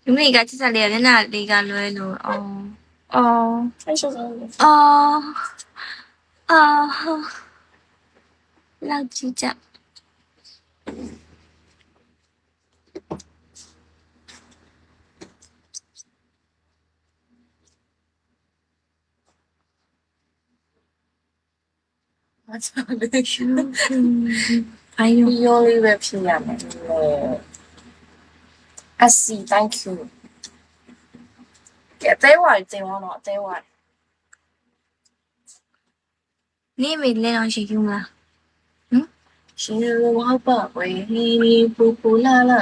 လူမိကချစ်ဆက်လေးကမျက်နှာလေးကလွဲလို့အော်အဲ့ဆိုတော့အော်လောက်ကြည့်ကြမချလေရှူအိုင်ယော ဒီရောလေးပဲဖြစ်ရမယ်အစီ thank you ကဲတဲဝါတင်ဝါတော့တဲဝါနေမေလဲအောင်ရှိယူမလားရှင်လို့ဟောပါဝေးပူပူလာလာ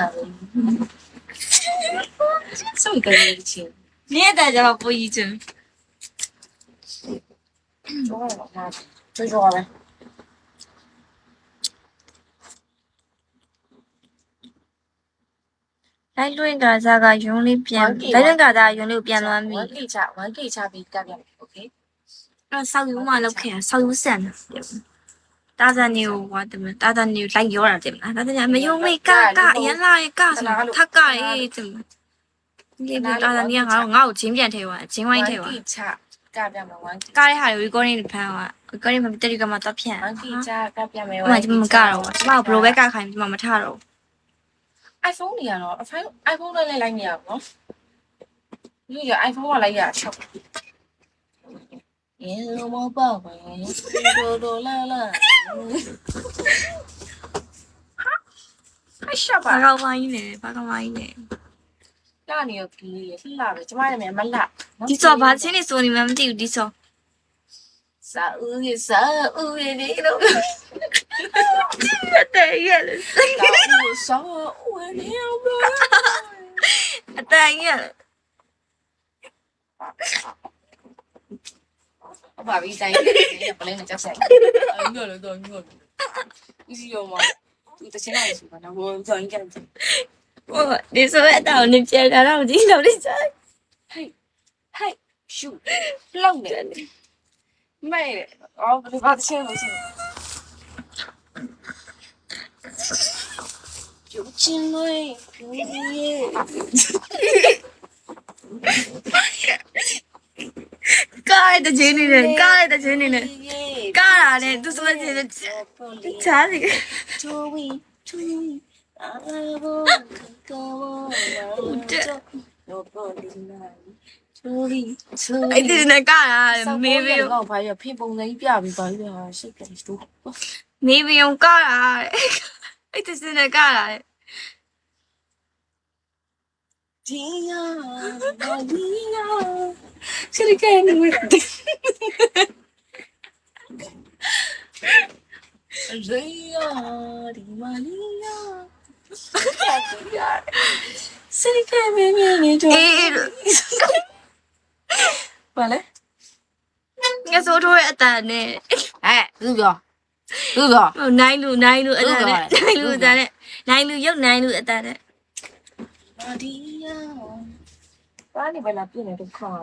ဆိုကြတယ်ချင်းနေတဲ့ကြတော့ပူကြီးချင်တော့မှာ追着我呗。လိုက်လွင့်ကစားကယုံလေးပြန်လိုက်လွင့်ကစားယုံလေးကိုပြန်သွားပြီ1K ချပြီးကပ်ရမယ်โอเคအဲ့ဆောက်ယူမှလောက်ခဲ့ဆောက်ယူဆန်တာဇန်နီကိုဝါတယ်တာဇန်နီကိုလိုက်ရောတာတယ်မလားတာဇန်နီမယုံမေကအရင်လာရကဆိုထက်ကရေးတယ်ဒီတာဇန်နီကငါ့ကိုချင်းပြန်ထဲသွားချင်းဝိုင်းထဲသွား 1K ချကပ်ရမယ် 1K ကားရဲ့ဟာကို recording ဖမ်းသွား recording မှာတက်ရီကမှတော့ဖြန့် 1K ချကပ်ရမယ် 1K ကျမမကတော့ကျမဘလိုပဲကခိုင်းကျမမထတော့ iPhone နေရတော့ iPhone လည်းလိုက်နေရပါတော့ဒီရ iPhone ကလိုက်ရချက်ရေလိုမပေါ့ပဲဒိုလာလာအရှာပါဘာကောင်းမကြီးလဲဘာကောင်းမကြီးလဲလာနေရကလေးရလှပဲကျမလည်းမလှဒီစောဘာချင်းနေစိုးနေမှမသိဘူးဒီစောစာဦးရေဒီလိုတဲ့ရလေစာဦးနေအောင်ပါအတန်ရဘာပြီးတိုင်းရပလဲနေကြောက်ဆိုင်ငေါ့လို့တော့ငေါ့ဒီစီရောမဒီတချင်လိုက်ဆိုတော့ဘောဇောင်းကြတယ်ဟိုဒီဆိုအတောင်နေပြန်လာတော့ဒီတော့ဒီစားဟိတ်ရှူလောက်နေတယ်မဲအော်ဘယ်ဘာတချင်လို့ရှိကျုပ်ချင်းလေးပြည့်ကားတဲ့ချင်းနေတယ်ကားတဲ့ချင်းနေတယ်ကားလာတယ်သူဆိုချင်းချားစီချိုးဝီအာဘောကောလောပေါ်ဒီနာချိုးဝီအဲ့ဒီနဲ့ကားလာမေးပြီးတော့ဘာရဖိပုံစံကြီးပြပြီးပါပြီးဟာရှိတယ်စတူမေးပြီးအောင်ကားလာအဲ့ဒီနဲ့ကားလာဒီယာဒီယာစိတ်ကနေဝတ်ရေယာဒီမာလီယာစိတ်ကနေနေတော့ဘာလဲငါဆိုထိုးရဲ့အတန်နဲ့သူပြောဟိုနိုင်လူအတန်နဲ့နိုင်လူအတန်နဲ့နိုင်လူရုပ်နိုင်လူအတန်နဲ့မာဒီယာဘာနေဘယ်လာပြည့်နေတော့ခေါ်